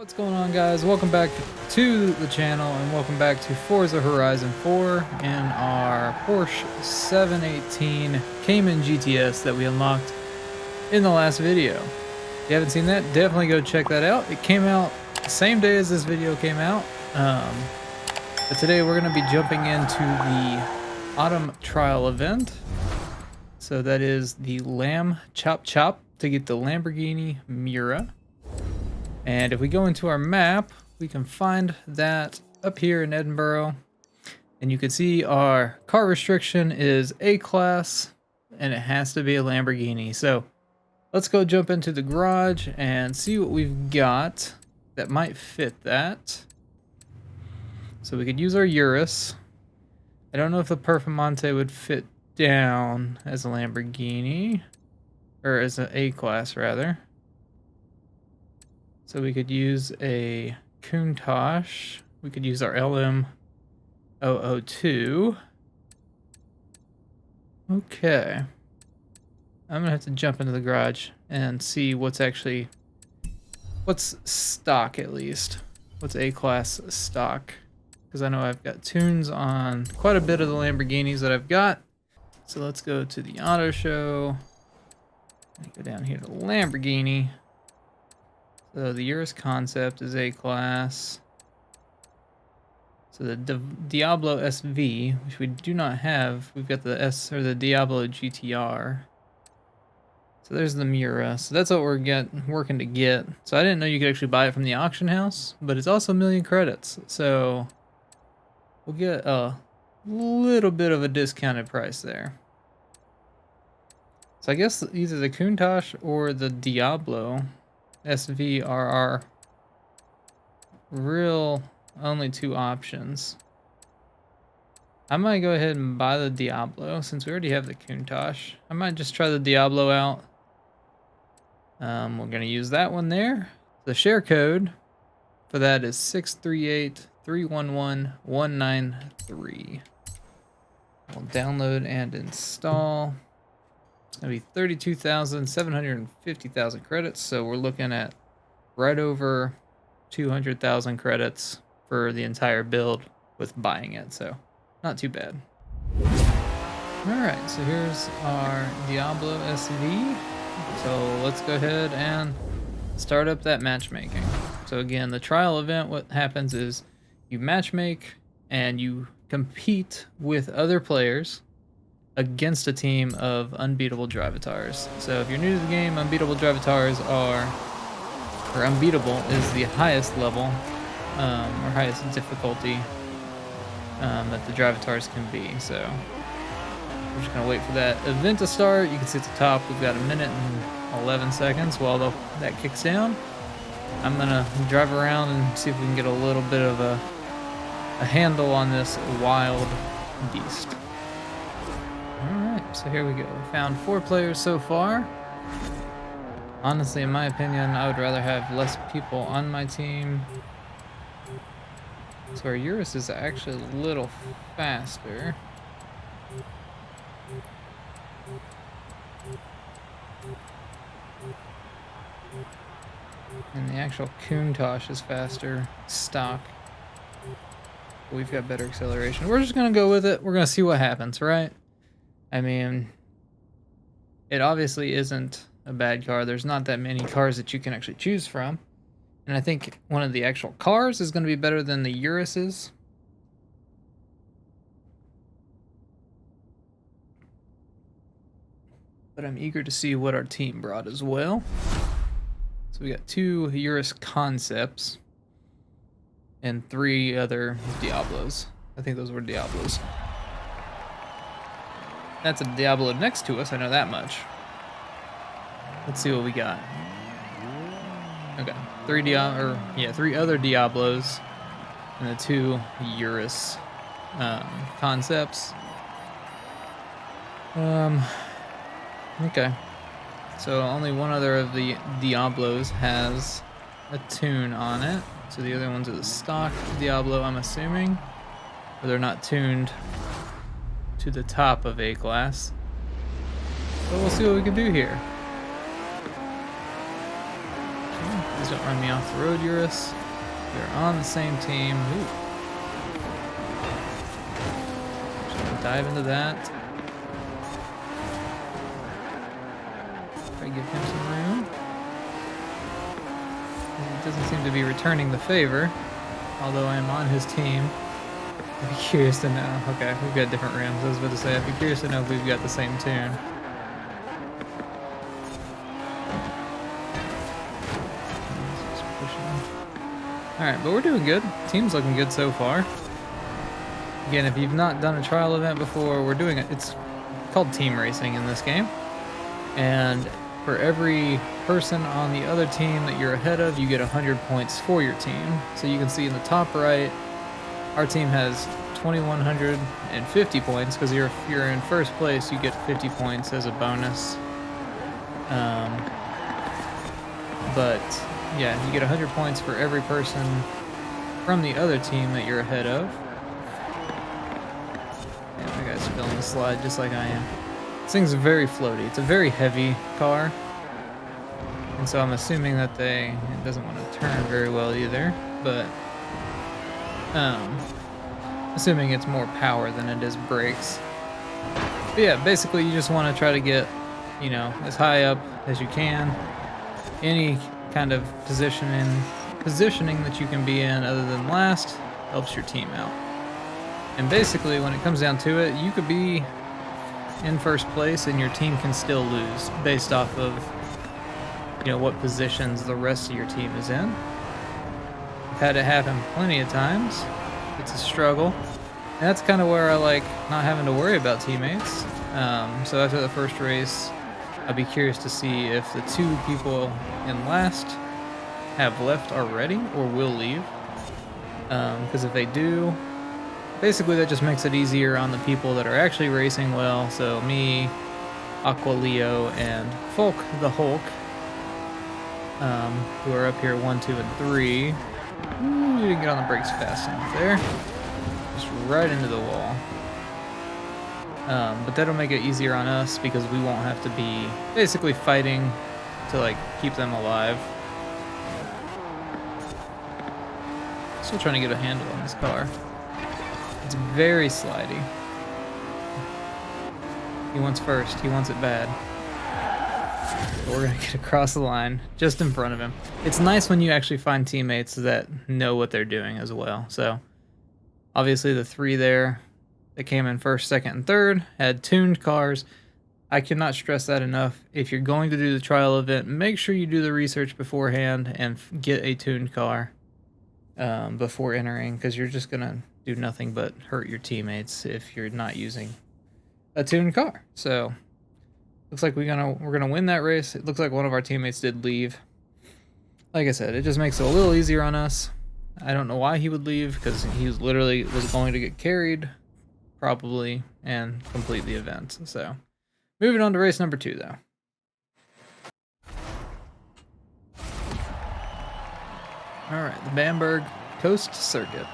What's going on, guys? Welcome back to the channel and welcome back to Forza Horizon 4 in our Porsche 718 Cayman GTS that we unlocked in the last video. If you haven't seen that, definitely go check that out. It came out the same day as this video came out. But today we're going to be jumping into the autumn trial event. So that is the Lamb Chop Chop to get the Lamborghini Miura. And if we go into our map, we can find that up here in Edinburgh. And you can see our car restriction is A-Class, and it has to be a Lamborghini. So let's go jump into the garage and see what we've got that might fit that. So we could use our Urus. I don't know if the Performante would fit down as a Lamborghini, or as an A-Class rather. So we could use a Countach. We could use our LM002. Okay. I'm gonna have to jump into the garage and see what's stock at least. What's A-Class stock? Because I know I've got tunes on quite a bit of the Lamborghinis that I've got. So let's go to the auto show. Go down here to Lamborghini. So the Urus Concept is A-Class. So the Diablo SV, which we do not have, we've got the Diablo GTR. So there's the Miura. So that's what we're working to get. So I didn't know you could actually buy it from the auction house, but it's also 1,000,000 credits. So we'll get a little bit of a discounted price there. So I guess either the Countach or the Diablo SV are our real only two options. I might go ahead and buy the Diablo since we already have the Countach. I might just try the Diablo out. We're gonna use that one there. The share code for that is 638311193. We'll download and install. It's gonna be 32,750,000 credits, so we're looking at right over 200,000 credits for the entire build with buying it, so not too bad. Alright, so here's our Diablo SV. So let's go ahead and start up that matchmaking. So again, the trial event, what happens is you matchmake and you compete with other players against a team of unbeatable drivatars. So if you're new to the game, unbeatable drivatars or unbeatable is the highest level or highest difficulty that the drivatars can be. So we're just gonna wait for that event to start. You can see at the top we've got 1 minute and 11 seconds while that kicks down. I'm gonna drive around and see if we can get a little bit of a handle on this wild beast. Alright, so here we go. We found 4 players so far. Honestly, in my opinion, I would rather have less people on my team. So our Urus is actually a little faster. And the actual Countach is faster stock. But we've got better acceleration. We're just gonna go with it. We're gonna see what happens, right? I mean, it obviously isn't a bad car. There's not that many cars that you can actually choose from. And I think one of the actual cars is going to be better than the Urus's. But I'm eager to see what our team brought as well. So we got 2 Urus Concepts and 3 other Diablos. I think those were Diablos. That's a Diablo next to us, I know that much. Let's see what we got. Okay, 3 other Diablos and the 2 Urus Concepts. Okay, so only one other of the Diablos has a tune on it. So the other ones are the stock Diablo, I'm assuming, but they're not tuned to the top of A-Class. So we'll see what we can do here. Please don't run me off the road, Eurus. We're on the same team. Ooh. Just gonna dive into that. Try to give him some room. He doesn't seem to be returning the favor, although I am on his team. I'd be curious to know. Okay, we've got different rims. I was about to say, I'd be curious to know if we've got the same tune. Alright, but we're doing good. Team's looking good so far. Again, if you've not done a trial event before, we're doing it. It's called team racing in this game. And for every person on the other team that you're ahead of, you get 100 points for your team. So you can see in the top right, our team has 2,150 points, because if you're in first place, you get 50 points as a bonus. But yeah, you get 100 points for every person from the other team that you're ahead of. Yeah, that guy's filling the slide just like I am. This thing's very floaty. It's a very heavy car. And so I'm assuming that it doesn't want to turn very well either, but assuming it's more power than it is brakes. But yeah, basically you just want to try to get, you know, as high up as you can. Any kind of positioning that you can be in other than last helps your team out. And basically when it comes down to it, you could be in first place and your team can still lose based off of, you know, what positions the rest of your team is in. I've had it happen plenty of times. It's a struggle. And that's kind of where I like not having to worry about teammates. So after the first race, I'd be curious to see if the two people in last have left already or will leave. Because if they do, basically that just makes it easier on the people that are actually racing well. So me, Aqua Leo, and Folk the Hulk, who are up here 1, 2, and 3. Ooh, we didn't get on the brakes fast enough there. Just right into the wall. But that'll make it easier on us because we won't have to be basically fighting to like keep them alive. Still trying to get a handle on this car. It's very slidey. He wants first. He wants it bad. But we're gonna get across the line just in front of him. It's nice when you actually find teammates that know what they're doing as well. So obviously the 3 there that came in first, second, and third had tuned cars. I cannot stress that enough. If you're going to do the trial event, make sure you do the research beforehand and get a tuned car before entering, because you're just gonna do nothing but hurt your teammates if you're not using a tuned car. So looks like we're gonna win that race. It looks like one of our teammates did leave. Like I said, it just makes it a little easier on us. I don't know why he would leave, because he was going to get carried probably and complete the event. So moving on to race number 2 though. All right, the Bamberg Coast Circuit.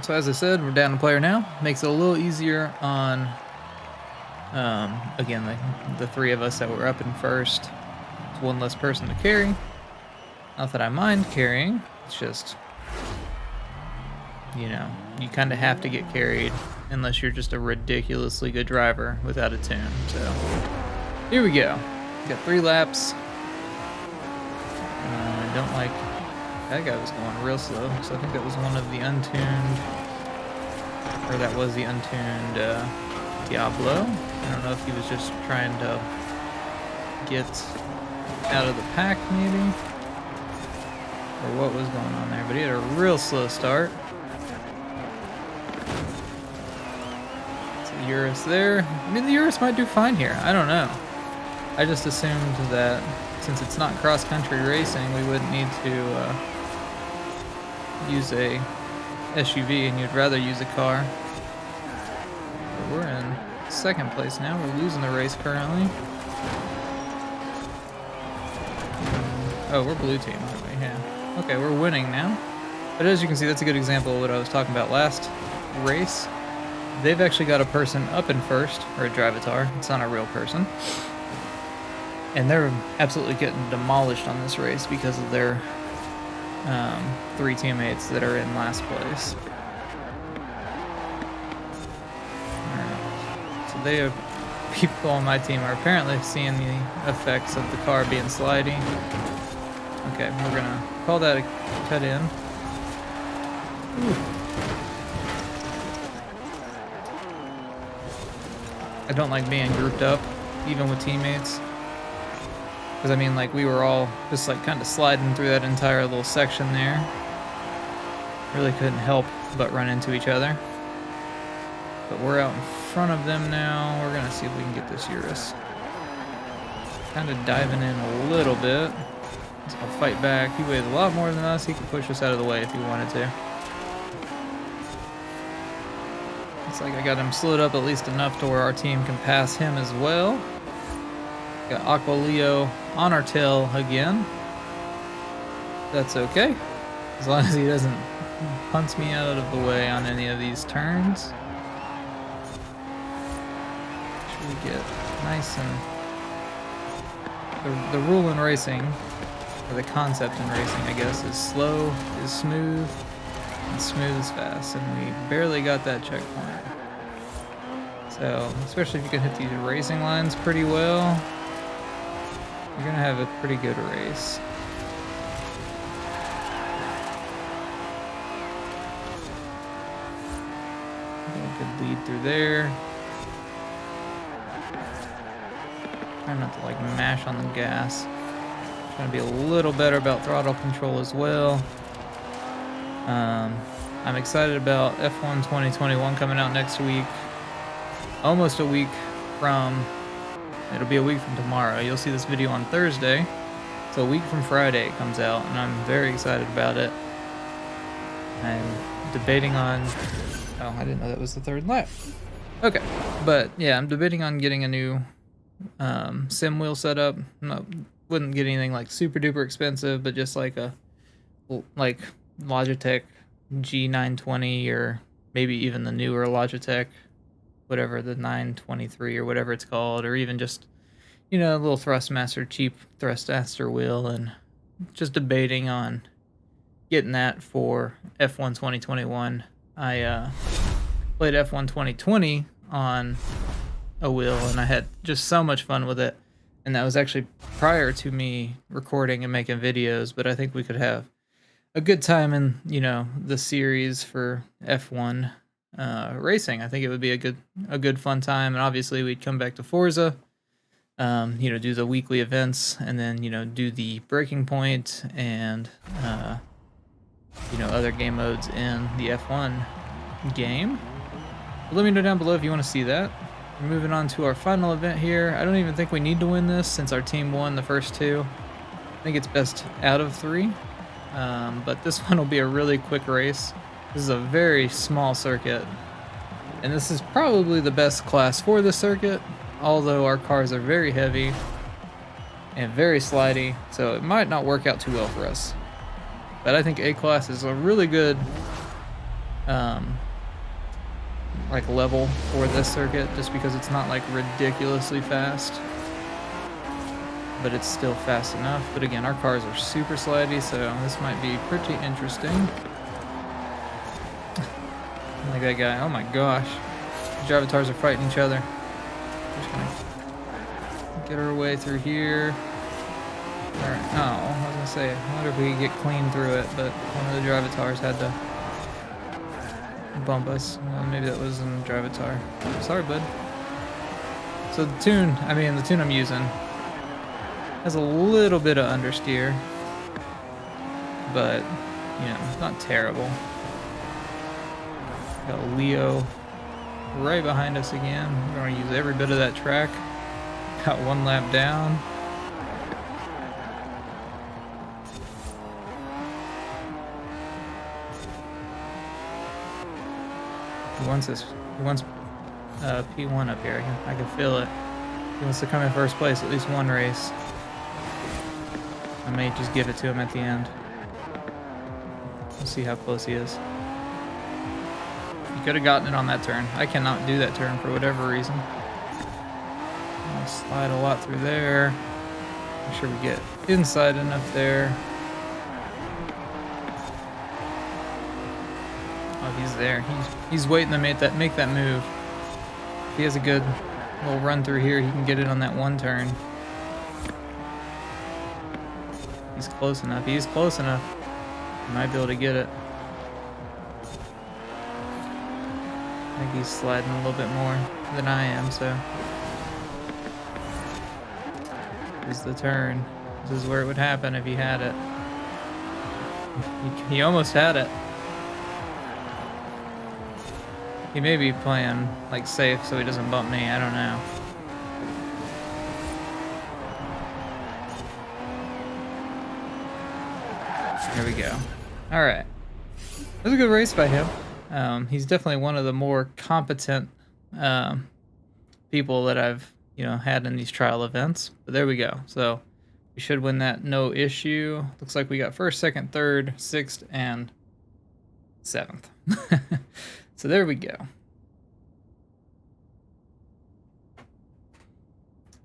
So as I said, we're down a player now. Makes it a little easier on, again, the 3 of us that were up in first. It's 1 less person to carry. Not that I mind carrying, it's just, you know, you kind of have to get carried unless you're just a ridiculously good driver without a tune. So here we go. Got 3 laps. I don't like, that guy was going real slow, so I think that was one of the untuned, or that was the untuned Diablo. I don't know if he was just trying to get out of the pack maybe, or what was going on there, but he had a real slow start. So Eurus there. I mean, the Eurus might do fine here. I don't know. I just assumed that since it's not cross-country racing, we wouldn't need to use a SUV, and you'd rather use a car. But we're in second place now. We're losing the race currently. Oh, we're blue team, aren't we? Yeah. Okay, we're winning now. But as you can see, that's a good example of what I was talking about last race. they've actually got a person up in first, or a drivatar. It's not a real person. And they're absolutely getting demolished on this race because of their 3 teammates that are in last place. Alright, so they have, people on my team are apparently seeing the effects of the car being sliding. Okay, we're gonna call that a cut in. Ooh. I don't like being grouped up, even with teammates. Because, I mean, like, we were all just, like, kind of sliding through that entire little section there. Really couldn't help but run into each other. But we're out in front of them now. We're gonna see if we can get this Urus. Kind of diving in a little bit. So I'll fight back. He weighs a lot more than us. He could push us out of the way if he wanted to. Looks like I got him slowed up at least enough to where our team can pass him as well. Got Aqua Leo on our tail again. That's okay, as long as he doesn't punt me out of the way on any of these turns. Should we get nice and... The rule in racing, or the concept in racing, I guess, is slow is smooth, and smooth is fast, and we barely got that checkpoint. So, especially if you can hit these racing lines pretty well, you're gonna have a pretty good race. Good lead through there. Try not to like mash on the gas. Trying to be a little better about throttle control as well. I'm excited about F1 2021 coming out next week. Almost a week from... It'll be a week from tomorrow. You'll see this video on Thursday. So a week from Friday it comes out, and I'm very excited about it. I'm debating on... Oh, I didn't know that was the third lap. Okay, but yeah, I'm debating on getting a new sim wheel setup. No, wouldn't get anything like super duper expensive, but just like a Logitech G920 or maybe even the newer Logitech, whatever, the 923 or whatever it's called, or even just, you know, a little Thrustmaster, cheap Thrustmaster wheel, and just debating on getting that for F1 2021. I played F1 2020 on a wheel, and I had just so much fun with it, and that was actually prior to me recording and making videos, but I think we could have a good time in, you know, the series for F1 racing. I think it would be a good fun time, and obviously we'd come back to Forza, you know, do the weekly events, and then, you know, do the breaking point and you know, other game modes in the F1 game. Let me know down below if you want to see that. We're moving on to our final event here. I don't even think we need to win this since our team won the first two. I think it's best out of 3, but this one will be a really quick race. This is a very small circuit, and this is probably the best class for this circuit, although our cars are very heavy and very slidey, so it might not work out too well for us. But I think A-Class is a really good like level for this circuit, just because it's not like ridiculously fast, but it's still fast enough. But again, our cars are super slidey, so this might be pretty interesting. Like that guy, oh my gosh. The drivatars are fighting each other. Just gonna get our way through here. Alright, oh, I was gonna say, I wonder if we could get clean through it, but one of the drivatars had to bump us. Well, maybe that was in the drivatar. Sorry, bud. So the tune I'm using has a little bit of understeer, but, you know, it's not terrible. Got Leo right behind us again. We're gonna use every bit of that track. Got one lap down. He wants P1 up here. I can feel it. He wants to come in first place at least one race. I may just give it to him at the end. We'll see how close he is. If he Could have gotten it on that turn. I cannot do that turn for whatever reason. I'll slide a lot through there. Make sure we get inside enough there. Oh, he's there. He's waiting to make that move. If he has a good little run through here, he can get it on that one turn. He's close enough. He's close enough. He might be able to get it. I think he's sliding a little bit more than I am, so. This is the turn. This is where it would happen if he had it. He almost had it. He may be playing like safe so he doesn't bump me, I don't know. Here we go. Alright. It was a good race by him. He's definitely one of the more competent people that I've, had in these trial events. But there we go. So we should win that no issue. Looks like we got first, second, third, sixth, and seventh. So there we go.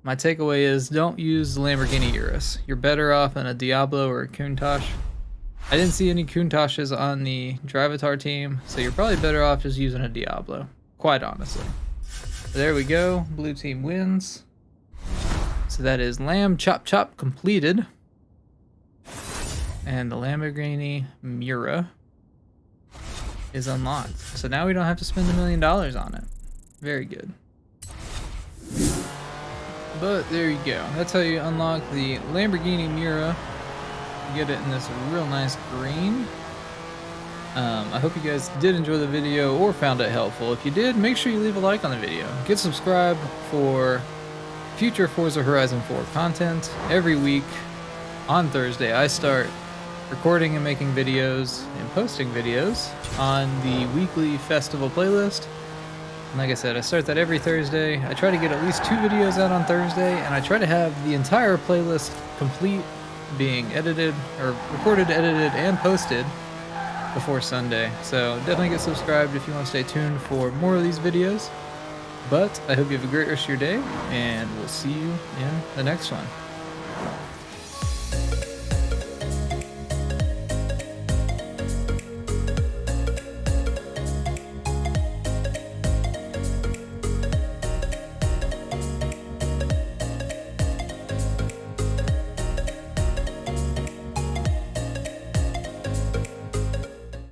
My takeaway is don't use Lamborghini Miuras. You're better off in a Diablo or a Countach. I didn't see any Countachs on the drivatar team, so you're probably better off just using a Diablo, quite honestly. There we go. Blue team wins. So that is Lamb Chop Chop completed. And the Lamborghini Miura is unlocked. So now we don't have to spend $1 million on it. Very good. But there you go. That's how you unlock the Lamborghini Miura. You get it in this real nice green. I hope you guys did enjoy the video or found it helpful. If you did, make sure you leave a like on the video. Get subscribed for future Forza Horizon 4 content. Every week on Thursday, I start recording and making videos and posting videos on the weekly festival playlist. And like I said, I start that every Thursday. I try to get at least 2 videos out on Thursday, and I try to have the entire playlist complete, being edited, or recorded, edited, and posted before Sunday. So definitely get subscribed if you want to stay tuned for more of these videos. But I hope you have a great rest of your day, and we'll see you in the next one.